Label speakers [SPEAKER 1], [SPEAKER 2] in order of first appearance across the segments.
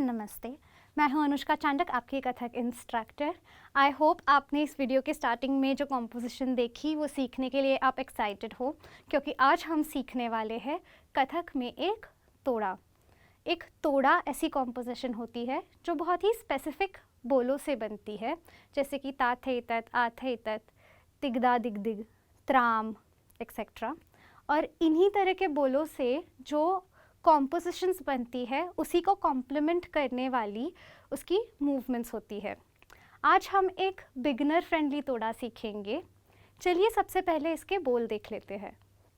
[SPEAKER 1] And नमस्ते। मैं हूं अनुष्का चांडक, आपकी कथक इंस्ट्रक्टर। आई होप आपने इस वीडियो के स्टार्टिंग में जो कॉम्पोजिशन देखी वो सीखने के लिए आप एक्साइटेड हो, क्योंकि आज हम सीखने वाले हैं कथक में एक तोड़ा। एक तोड़ा ऐसी कॉम्पोजिशन होती है जो बहुत ही स्पेसिफिक बोलों से बनती है, जैसे कि ता थे तत, आ थे तत, तिगदा दिग दिग, त्राम एक्सेट्रा। और इन्हीं तरह के बोलों से जो कॉम्पोजिशंस बनती है उसी को कॉम्प्लीमेंट करने वाली उसकी मूवमेंट्स होती है। आज हम एक बिगिनर फ्रेंडली तोड़ा सीखेंगे। चलिए सबसे पहले इसके बोल देख लेते हैं।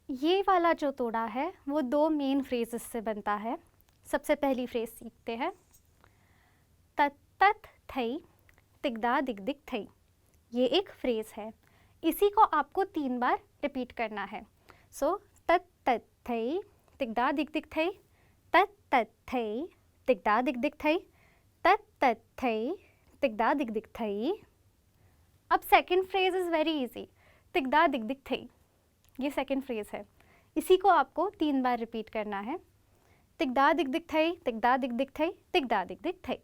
[SPEAKER 1] ये वाला जो तोड़ा है वो दो मेन फ्रेजेस से बनता है। सबसे पहली फ्रेज सीखते हैं, तत तत थई तिगदा दिग दिग थई। ये एक फ्रेज है, इसी को आपको 3 बार रिपीट करना है। सो तत तत थई तिगदा दिग दिग थई, तत तत थई तिगदा दिग दिग थई, तत तत थई तिगदा दिग दिग थई। अब second phrase is very easy, तिगदा दिग दिग थई। ये सेकंड फ्रेज है, इसी को आपको 3 बार रिपीट करना है। तिगदा दिग दिग थई, तिगदा दिग दिग थई, तिगदा दिग दिग थई,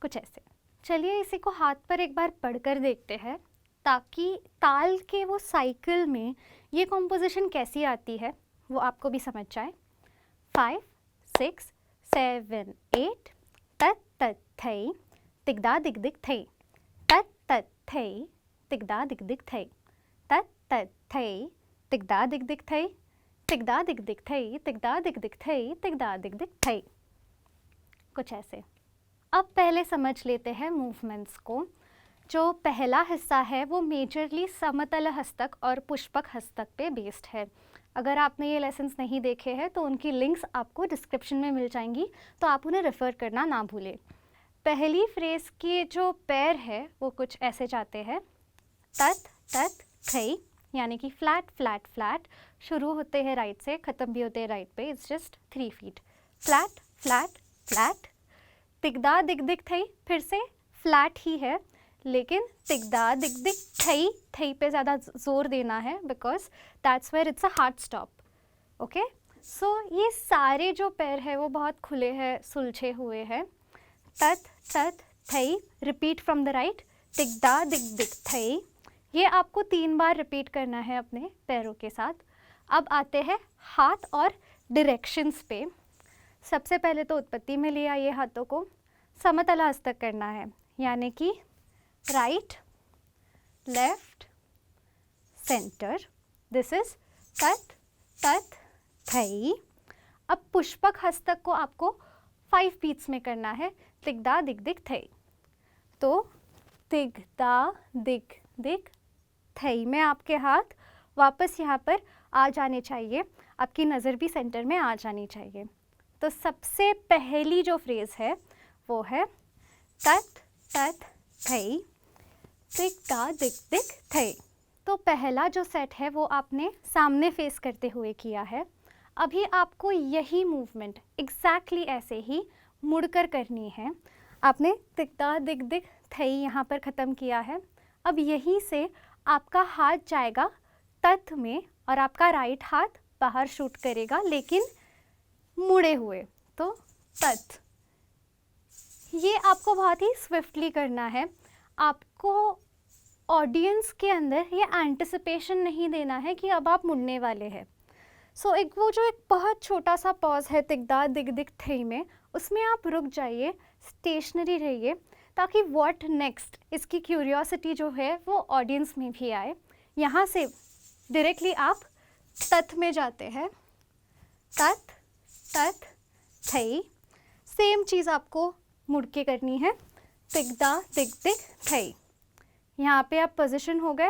[SPEAKER 1] कुछ ऐसे। चलिए इसी को हाथ पर एक बार पढ़कर देखते हैं, ताकि ताल के वो साइकिल में ये कॉम्पोजिशन कैसी आती है वो आपको भी समझ जाए। 5 6 7 8 तत तत थई तिगदा दिग दिग थई, तत तत थई तिगदा दिग दिग थई, तत तत थई तिगदा दिग दिग थई, तिगदा दिग दिग थई, तिगदा दिग दिग थई, तिगदा दिग दिग थई, कुछ ऐसे। अब पहले समझ लेते हैं मूवमेंट्स को। जो पहला हिस्सा है वो मेजरली समतल हस्तक और पुष्पक हस्तक पे बेस्ड है। अगर आपने ये लेसन्स नहीं देखे हैं तो उनकी लिंक्स आपको डिस्क्रिप्शन में मिल जाएंगी, तो आप उन्हें रेफ़र करना ना भूलें। पहली फ्रेज़ के जो पैर है वो कुछ ऐसे जाते हैं, तत तत थई, यानी कि फ्लैट फ्लैट फ्लैट, शुरू होते हैं राइट से, ख़त्म भी होते हैं राइट पे। It's just 3 feet, flat flat flat. तिगदा दिग दिग थई फिर से फ्लैट ही है, लेकिन तिगदा दिग दिग थई, थई पे ज़्यादा जोर देना है, because that's where it's a hard stop. Okay, so ये सारे जो पैर है वो बहुत खुले हैं, सुलझे हुए हैं। तत तत थई, रिपीट फ्रॉम द राइट, तिगदा दिग दिग थई। ये आपको 3 बार रिपीट करना है अपने पैरों के साथ। अब आते हैं हाथ और डायरेक्शंस पे। सबसे पहले तो उत्पत्ति में ले आइए हाथों को, समतल हस्तक करना है, यानी कि right left centre. This is तत तत थई। अब पुष्पक हस्तक को आपको 5 बीट्स में करना है, तिगदा दिग दिग थई। तो तिगदा दिग दिग थई में आपके हाथ वापस यहाँ पर आ जाने चाहिए, आपकी नज़र भी सेंटर में आ जानी चाहिए। तो सबसे पहली जो फ्रेज़ है वो है तत तत थई तिगदा दिग दिग थई। तो पहला जो सेट है वो आपने सामने फेस करते हुए किया है। अभी आपको यही मूवमेंट एग्जैक्टली ऐसे ही मुड़कर करनी है। आपने तिगदा दिग दिग थई यहाँ पर ख़त्म किया है। अब यहीं से आपका हाथ जाएगा तत में और आपका राइट हाथ बाहर शूट करेगा, लेकिन मुड़े हुए। तो तत, ये आपको बहुत ही स्विफ्टली करना है। आपको ऑडियंस के अंदर ये एंटिसिपेशन नहीं देना है कि अब आप मुड़ने वाले हैं। सो एक बहुत छोटा सा पॉज है तिगदा दिग दिग थई में, उसमें आप रुक जाइए, स्टेशनरी रहिए, ताकि व्हाट नेक्स्ट इसकी क्यूरियोसिटी जो है वो ऑडियंस में भी आए। यहाँ से डायरेक्टली आप तत में जाते हैं, तत तत थई। सेम चीज़ आपको मुड़ के करनी है, तिगदा दिग दिग थई। यहाँ पे आप पोजीशन हो गए।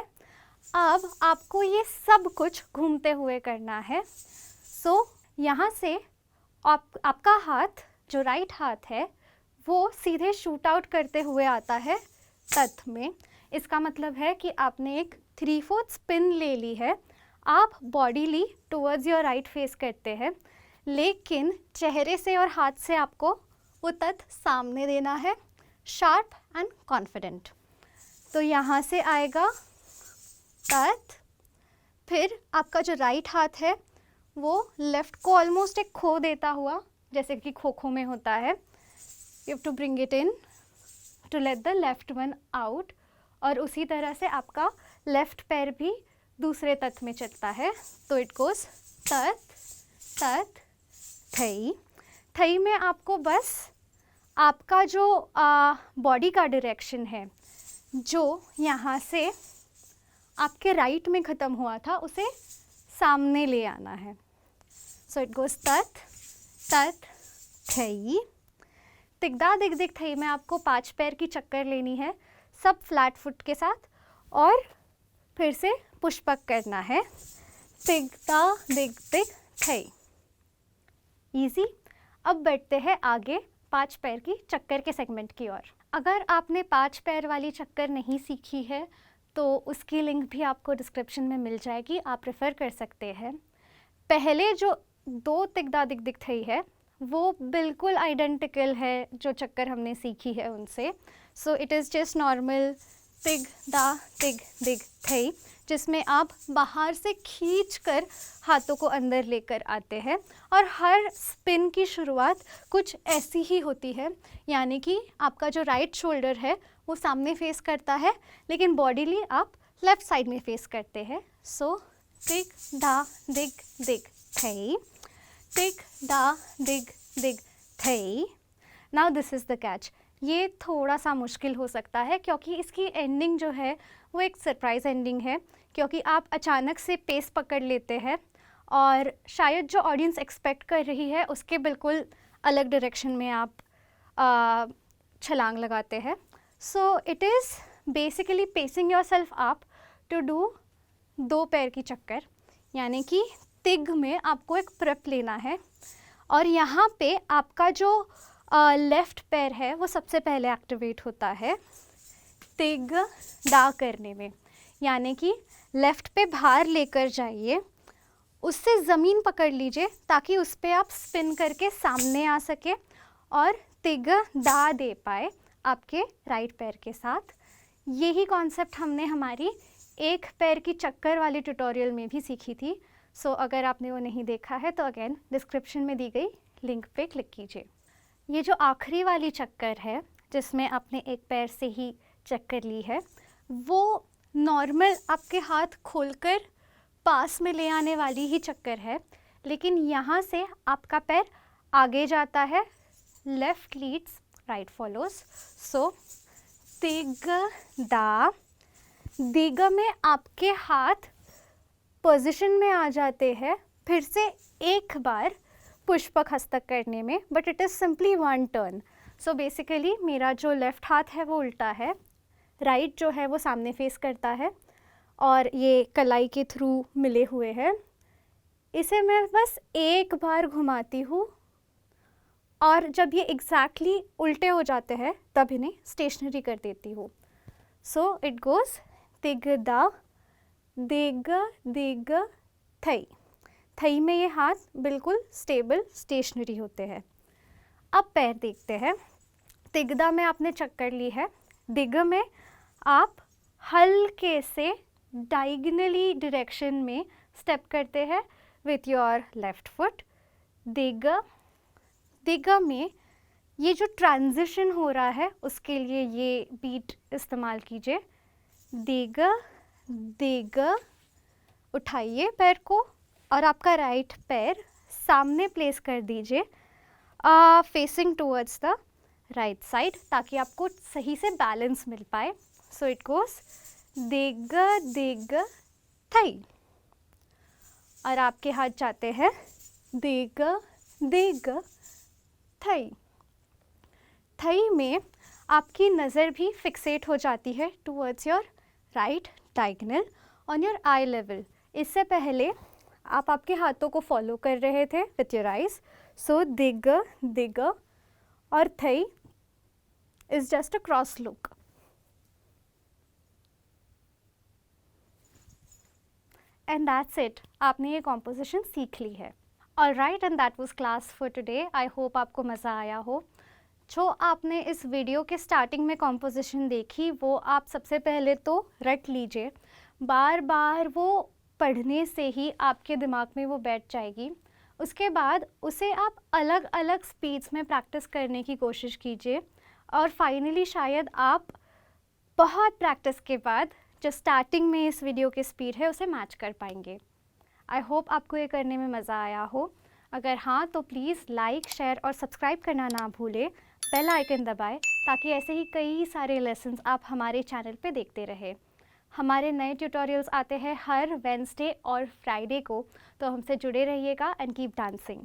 [SPEAKER 1] अब आपको ये सब कुछ घूमते हुए करना है। सो यहाँ से आपका हाथ, जो राइट हाथ है, वो सीधे शूट आउट करते हुए आता है तत में। इसका मतलब है कि आपने एक 3/4 स्पिन ले ली है। आप bodily towards your right face करते हैं, लेकिन चेहरे से और हाथ से आपको वो तत सामने देना है, शार्प एंड कॉन्फिडेंट। तो यहाँ से आएगा तत, फिर आपका जो राइट हाथ है वो लेफ़्ट को ऑलमोस्ट एक खो देता हुआ, जैसे कि खो खो में होता है, you have to bring it in to let the left one out, और उसी तरह से आपका लेफ्ट पैर भी दूसरे तथ में चलता है। तो इट गोज तथ तथ थई। थई में आपको बस आपका जो बॉडी का डायरेक्शन है, जो यहाँ से आपके राइट में ख़त्म हुआ था, उसे सामने ले आना है। सो इट गोज तथ तथ थई। तिगदा दिग दिग थई में आपको 5 पैर की चक्कर लेनी है, सब फ्लैट फुट के साथ, और फिर से पुष्पक करना है। तिगदा दिग दिग थई। ईजी। अब बढ़ते हैं आगे 5 पैर की चक्कर के सेगमेंट की ओर। अगर आपने 5 पैर वाली चक्कर नहीं सीखी है तो उसकी लिंक भी आपको डिस्क्रिप्शन में मिल जाएगी, आप रेफ़र कर सकते हैं। पहले जो 2 तिगदा दिग दिग थई है वो बिल्कुल आइडेंटिकल है जो चक्कर हमने सीखी है उनसे। So it is just normal तिगदा दिग दिग थई, जिसमें आप बाहर से खींच कर हाथों को अंदर लेकर आते हैं, और हर स्पिन की शुरुआत कुछ ऐसी ही होती है, यानी कि आपका जो राइट शोल्डर है वो सामने फेस करता है, लेकिन बॉडीली आप लेफ़्ट साइड में फेस करते हैं। सो तिगदा दिग दिग थई, तिगदा दिग दिग थई। Now this is the catch. ये थोड़ा सा मुश्किल हो सकता है क्योंकि इसकी एंडिंग जो है वो एक सरप्राइज़ एंडिंग है, क्योंकि आप अचानक से पेस पकड़ लेते हैं और शायद जो ऑडियंस एक्सपेक्ट कर रही है उसके बिल्कुल अलग डायरेक्शन में आप छलांग लगाते हैं। So it is basically pacing yourself up to do 2 पैर की चक्कर, यानी कि तिग में आपको एक प्रेप लेना है, और यहाँ पे आपका जो लेफ़्ट पैर है वो सबसे पहले एक्टिवेट होता है तिग दा करने में, यानी कि लेफ़्ट पे भार लेकर जाइए, उससे ज़मीन पकड़ लीजिए ताकि उस पर आप स्पिन करके सामने आ सके और तिग दा दे पाए आपके राइट पैर के साथ। यही कॉन्सेप्ट हमने हमारी 1 पैर की चक्कर वाली ट्यूटोरियल में भी सीखी थी। सो अगर आपने वो नहीं देखा है तो अगेन डिस्क्रिप्शन में दी गई लिंक पे क्लिक कीजिए। ये जो आखिरी वाली चक्कर है जिसमें आपने 1 पैर से ही चक्कर ली है, वो नॉर्मल आपके हाथ खोलकर पास में ले आने वाली ही चक्कर है, लेकिन यहाँ से आपका पैर आगे जाता है, लेफ़्ट लीड्स राइट फॉलोज। सो तिग दा दिग में आपके हाथ पोजीशन में आ जाते हैं फिर से एक बार पुष्पक हस्तक करने में, but it is simply 1 turn. So basically मेरा जो लेफ़्ट हाथ है वो उल्टा है, राइट जो है वो सामने फेस करता है, और ये कलाई के थ्रू मिले हुए हैं। इसे मैं बस एक बार घुमाती हूँ, और जब ये एग्जैक्टली उल्टे हो जाते हैं तब इन्हें स्टेशनरी कर देती हूँ। सो इट गोज़ तिग दा दिग दिग थई। थई में ये हाथ बिल्कुल स्टेबल स्टेशनरी होते हैं। अब पैर देखते हैं। तिगदा में आपने चक्कर ली है, दिग में आप हल्के से डायगनली डायरेक्शन में स्टेप करते हैं विथ योर लेफ्ट फुट। दिग दिग में ये जो ट्रांजिशन हो रहा है उसके लिए ये बीट इस्तेमाल कीजिए। दिग दिग, उठाइए पैर को और आपका राइट पैर सामने प्लेस कर दीजिए facing towards the right side, ताकि आपको सही से बैलेंस मिल पाए। सो इट गोस दिग दिग थई, और आपके हाथ जाते हैं दिग दिग थई। थई में आपकी नज़र भी फिक्सेट हो जाती है towards your right diagonal on your I level. इससे पहले आप आपके हाथों को फॉलो कर रहे थे विथ योर आइज। सो दिग दिग और थई is just a cross look. And that's it, आपने ये कॉम्पोजिशन सीख ली है। Alright, and that was class for today. I hope आपको मज़ा आया हो। जो आपने इस वीडियो के स्टार्टिंग में कॉम्पोजिशन देखी वो आप सबसे पहले तो रट लीजिए, बार बार वो पढ़ने से ही आपके दिमाग में वो बैठ जाएगी। उसके बाद उसे आप अलग अलग स्पीड्स में प्रैक्टिस करने की कोशिश कीजिए और फाइनली शायद आप बहुत प्रैक्टिस के बाद जो स्टार्टिंग में इस वीडियो की स्पीड है उसे मैच कर पाएंगे। आई होप आपको ये करने में मज़ा आया हो। अगर हाँ तो प्लीज़ लाइक, शेयर और सब्सक्राइब करना ना भूलें। बेल आइकन दबाएं ताकि ऐसे ही कई सारे लेसन्स आप हमारे चैनल पे देखते रहें। हमारे नए ट्यूटोरियल्स आते हैं हर वेडनेसडे और फ्राइडे को, तो हमसे जुड़े रहिएगा एंड कीप डांसिंग।